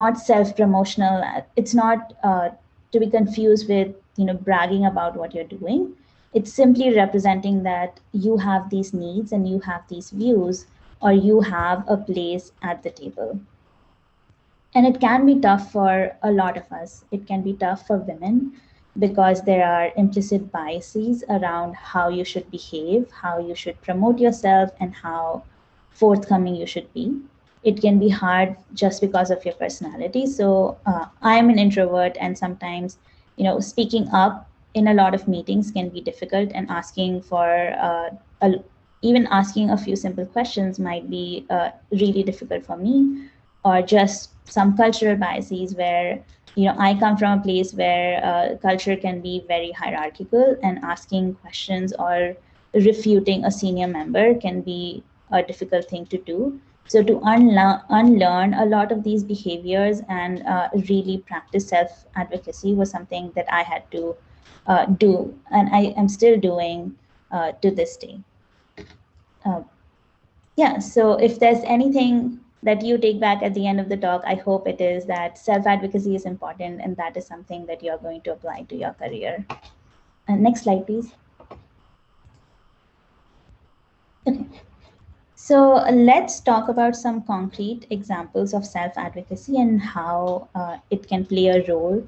not self-promotional. It's not to be confused with, bragging about what you're doing. It's simply representing that you have these needs and you have these views, or you have a place at the table. And it can be tough for a lot of us. It can be tough for women because there are implicit biases around how you should behave, how you should promote yourself, and how forthcoming you should be. It can be hard just because of your personality. So I'm an introvert, and sometimes, speaking up in a lot of meetings can be difficult, and asking for a, even asking a few simple questions might be really difficult for me. Or just some cultural biases where, I come from a place where culture can be very hierarchical, and asking questions or refuting a senior member can be a difficult thing to do. So to unlearn a lot of these behaviors and really practice self-advocacy was something that I had to do, and I am still doing to this day. Uh, yeah, so if there's anything that you take back at the end of the talk, I hope it is that self-advocacy is important, and that is something that you're going to apply to your career. Next slide, please. Okay. So let's talk about some concrete examples of self-advocacy and how it can play a role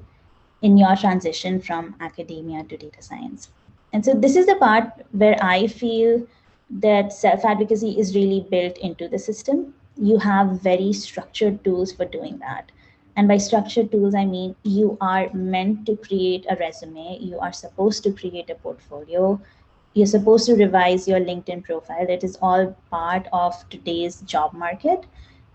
in your transition from academia to data science. And so this is the part where I feel that self-advocacy is really built into the system. You have very structured tools for doing that. And by structured tools, I mean you are meant to create a resume, you are supposed to create a portfolio, you're supposed to revise your LinkedIn profile. It is all part of today's job market.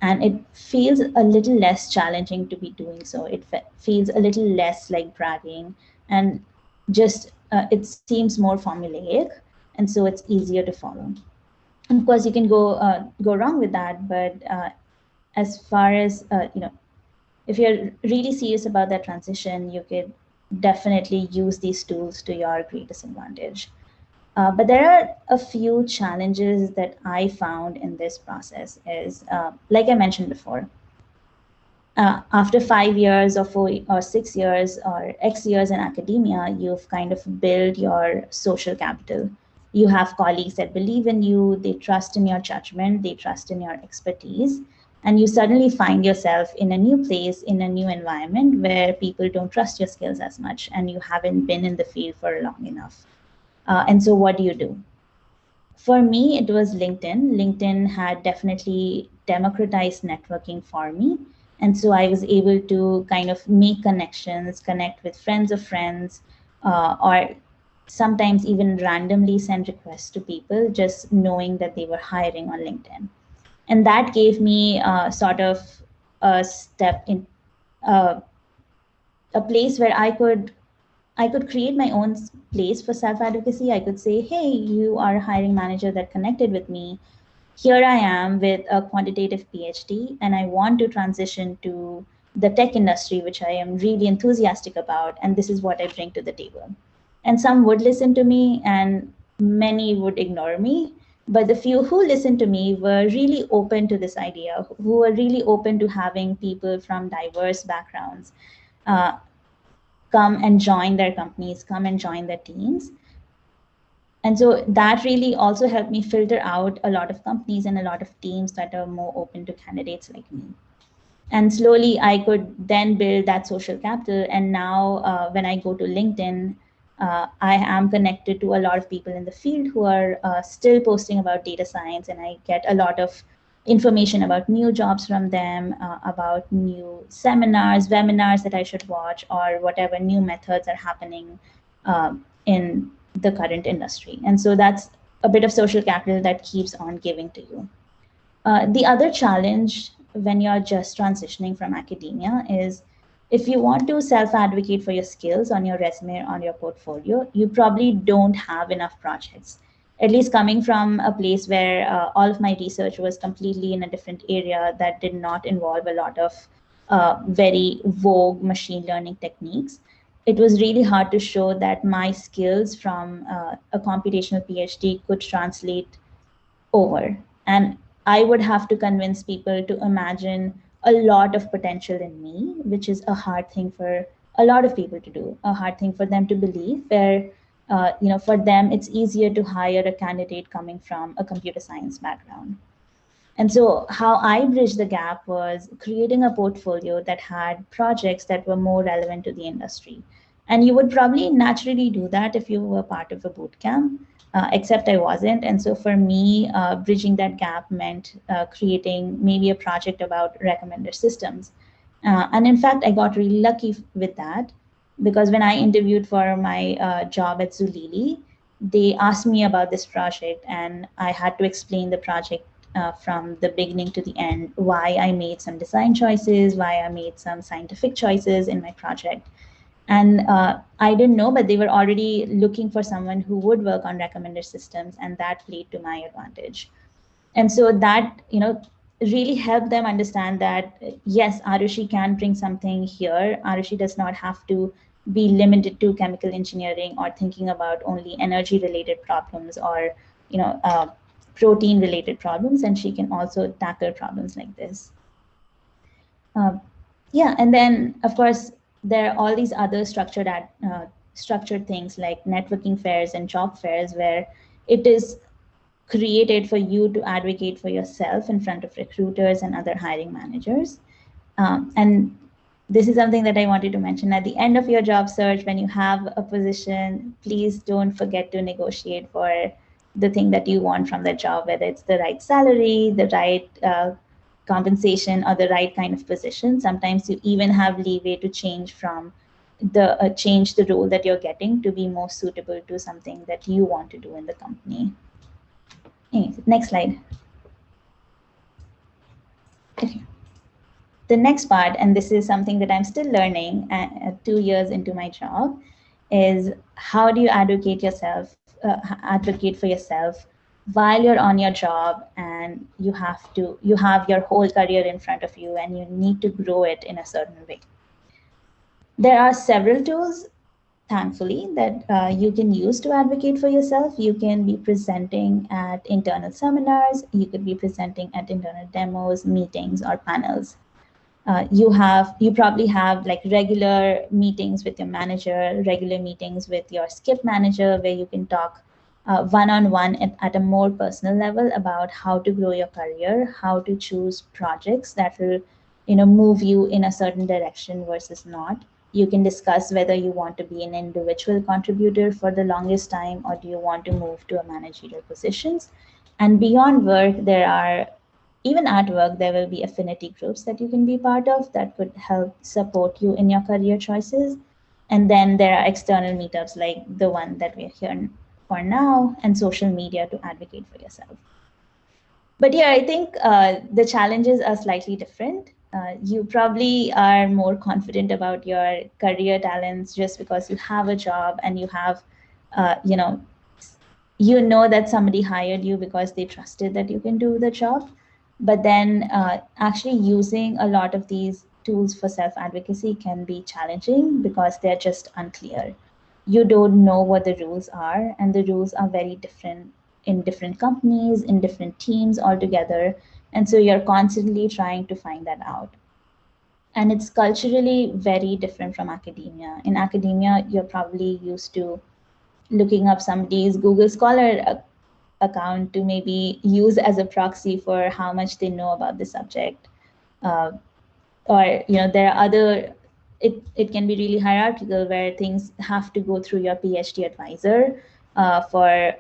And it feels a little less challenging to be doing so. It feels a little less like bragging, and just it seems more formulaic, and so it's easier to follow. Of course, you can go wrong with that, but as far as if you're really serious about that transition, you could definitely use these tools to your greatest advantage. But there are a few challenges that I found in this process is, like I mentioned before, after 5 years or 4 or 6 years or X years in academia, you've kind of built your social capital. You have colleagues that believe in you, they trust in your judgment, they trust in your expertise, and you suddenly find yourself in a new place, in a new environment where people don't trust your skills as much, and you haven't been in the field for long enough. And so what do you do? For me, it was LinkedIn. LinkedIn had definitely democratized networking for me. And so I was able to kind of make connections, connect with friends of friends, or sometimes even randomly send requests to people just knowing that they were hiring on LinkedIn. And that gave me sort of a step in a place where I could create my own place for self-advocacy. I could say, hey, you are a hiring manager that connected with me. Here I am with a quantitative PhD, and I want to transition to the tech industry, which I am really enthusiastic about, and this is what I bring to the table. And some would listen to me, and many would ignore me. But the few who listened to me were really open to this idea, who were really open to having people from diverse backgrounds come and join their companies, come and join their teams. And so that really also helped me filter out a lot of companies and a lot of teams that are more open to candidates like me. And slowly I could then build that social capital. And now when I go to LinkedIn, I am connected to a lot of people in the field who are still posting about data science, and I get a lot of information about new jobs from them, about new seminars, webinars that I should watch, or whatever new methods are happening in the current industry. And so that's a bit of social capital that keeps on giving to you. The other challenge when you're just transitioning from academia is, if you want to self-advocate for your skills on your resume or on your portfolio, you probably don't have enough projects. At least coming from a place where all of my research was completely in a different area that did not involve a lot of very vogue machine learning techniques, it was really hard to show that my skills from a computational PhD could translate over. And I would have to convince people to imagine a lot of potential in me, which is a hard thing for a lot of people to do, a hard thing for them to believe, where for them it's easier to hire a candidate coming from a computer science background. And so, how I bridged the gap was creating a portfolio that had projects that were more relevant to the industry. And you would probably naturally do that if you were part of a boot camp, except I wasn't. And so, for me, bridging that gap meant creating maybe a project about recommender systems. And in fact, I got really lucky with that because when I interviewed for my job at Zulili, they asked me about this project, and I had to explain the project from the beginning to the end, why I made some design choices, why I made some scientific choices in my project. And I didn't know, but they were already looking for someone who would work on recommender systems, and that played to my advantage. And so that really helped them understand that yes, Arushi can bring something here. Arushi does not have to be limited to chemical engineering or thinking about only energy related problems or you know uh, protein related problems, and she can also tackle problems like this. uh, yeah, and then of course there are all these other structured things like networking fairs and job fairs where it is created for you to advocate for yourself in front of recruiters and other hiring managers. And this is something that I wanted to mention. At the end of your job search, when you have a position, please don't forget to negotiate for the thing that you want from the job, whether it's the right salary, the right compensation, or the right kind of position. Sometimes you even have leeway to change the role that you're getting to be more suitable to something that you want to do in the company. Anyways, next slide. Okay. The next part, and this is something that I'm still learning 2 years into my job, is how do you advocate for yourself while you're on your job and you have your whole career in front of you and you need to grow it in a certain way. There are several tools, thankfully, that you can use to advocate for yourself. You can be presenting at internal seminars, you could be presenting at internal demos, meetings, or panels. You probably have like regular meetings with your manager, regular meetings with your skip manager, where you can talk one-on-one at a more personal level about how to grow your career, how to choose projects that will move you in a certain direction versus not. You can discuss whether you want to be an individual contributor for the longest time or do you want to move to a managerial positions. And beyond work, even at work, there will be affinity groups that you can be part of that could help support you in your career choices. And then there are external meetups like the one that we're here for now, and social media to advocate for yourself. But yeah, I think the challenges are slightly different. You probably are more confident about your career talents just because you have a job and uh, you know, you know that somebody hired you because they trusted that you can do the job. But then actually using a lot of these tools for self advocacy can be challenging because they're just unclear. You don't know what the rules are, and the rules are very different in different companies, in different teams altogether. And so you're constantly trying to find that out. And it's culturally very different from academia. In academia, you're probably used to looking up somebody's Google Scholar account to maybe use as a proxy for how much they know about the subject. Uh, or there are it can be really hierarchical where things have to go through your PhD advisor for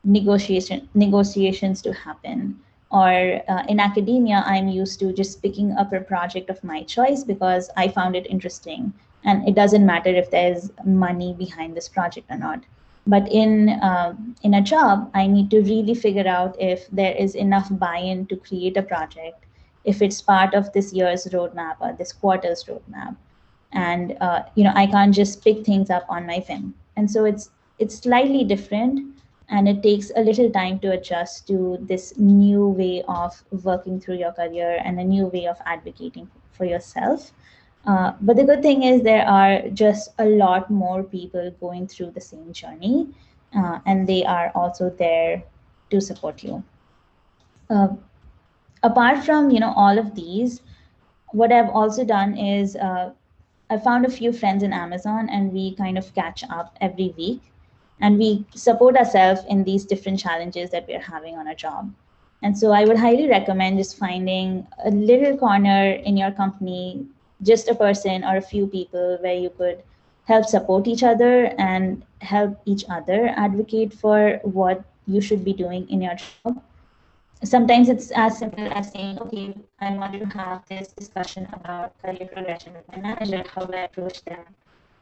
negotiations to happen. Or in academia, I'm used to just picking up a project of my choice because I found it interesting, and it doesn't matter if there's money behind this project or not. But in a job, I need to really figure out if there is enough buy-in to create a project, if it's part of this year's roadmap or this quarter's roadmap. And I can't just pick things up on my whim. And so it's slightly different, and it takes a little time to adjust to this new way of working through your career and a new way of advocating for yourself. But the good thing is there are just a lot more people going through the same journey, and they are also there to support you. Uh, Apart from all of these, what I've also done is I found a few friends in Amazon, and we kind of catch up every week, and we support ourselves in these different challenges that we're having on a job. And so I would highly recommend just finding a little corner in your company, just a person or a few people where you could help support each other and help each other advocate for what you should be doing in your job. Sometimes it's as simple as saying, okay, I want to have this discussion about career progression with my manager. How do I approach them?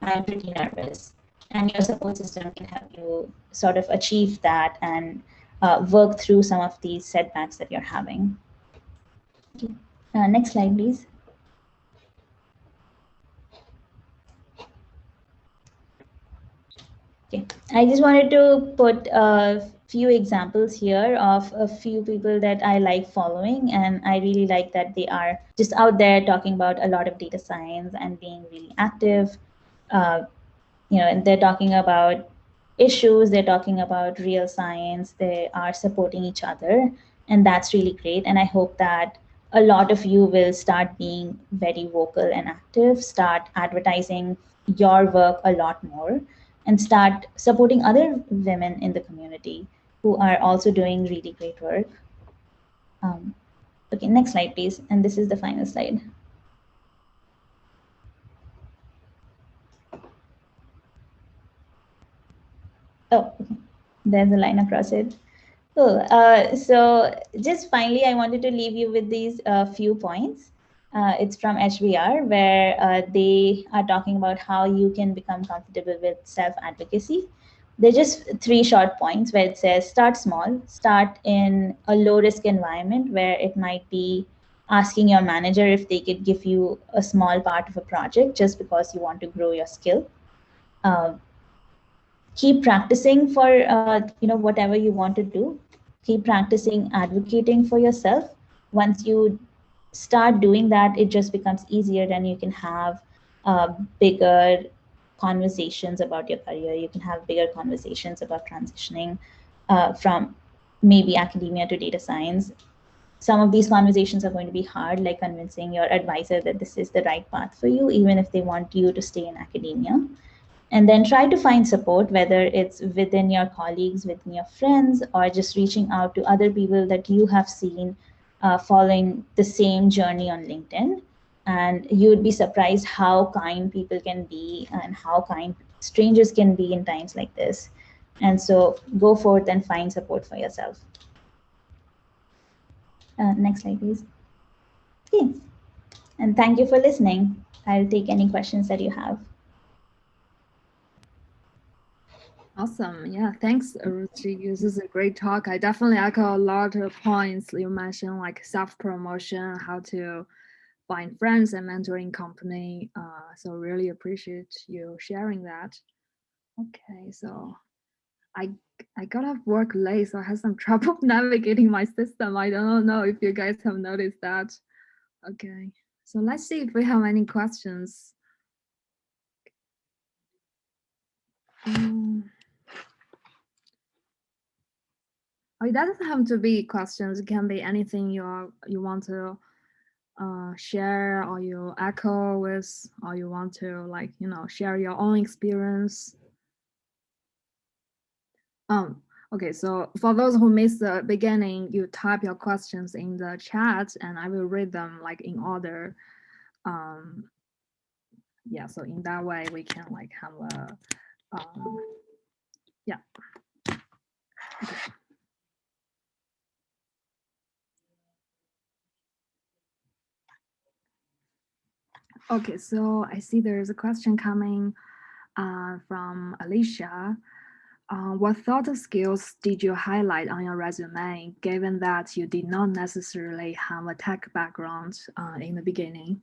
I'm pretty nervous. And your support system can help you sort of achieve that and work through some of these setbacks that you're having. Okay. Next slide, please. Okay, I just wanted to put a few examples here of a few people that I like following, and I really like that they are just out there talking about a lot of data science and being really active. Uh, and they're talking about issues, they're talking about real science, they are supporting each other, and that's really great. And I hope that a lot of you will start being very vocal and active, start advertising your work a lot more, and start supporting other women in the community who are also doing really great work. Okay, next slide, please. And this is the final slide. Oh, okay. There's a line across it. Cool. So just finally, I wanted to leave you with these few points. It's from HBR, where they are talking about how you can become comfortable with self-advocacy. They're just three short points where it says start small, start in a low-risk environment where it might be asking your manager if they could give you a small part of a project just because you want to grow your skill. Keep practicing for whatever you want to do. Keep practicing advocating for yourself. Once you start doing that, it just becomes easier, and you can have bigger conversations about your career. You can have bigger conversations about transitioning from maybe academia to data science. Some of these conversations are going to be hard, like convincing your advisor that this is the right path for you, even if they want you to stay in academia. And then try to find support, whether it's within your colleagues, within your friends, or just reaching out to other people that you have seen following the same journey on LinkedIn. And you would be surprised how kind people can be and how kind strangers can be in times like this. And so go forth and find support for yourself. Next slide, please. Okay. And thank you for listening. I'll take any questions that you have. Awesome. Yeah, thanks, Ruchi. This is a great talk. I definitely echo a lot of points you mentioned, like self-promotion, how to find friends and mentoring company. So really appreciate you sharing that. Okay, so I got off work late, so I had some trouble navigating my system. I don't know if you guys have noticed that. Okay, so let's see if we have any questions. Oh, it doesn't have to be questions. It can be anything you want to share, or you echo with, or you want to share your own experience. Okay, so for those who missed the beginning, you type your questions in the chat and I will read them like in order. Yeah, so in that way we can like have a yeah. Okay. Okay, so I see there's a question coming from Alicia. What sort of skills did you highlight on your resume, given that you did not necessarily have a tech background in the beginning?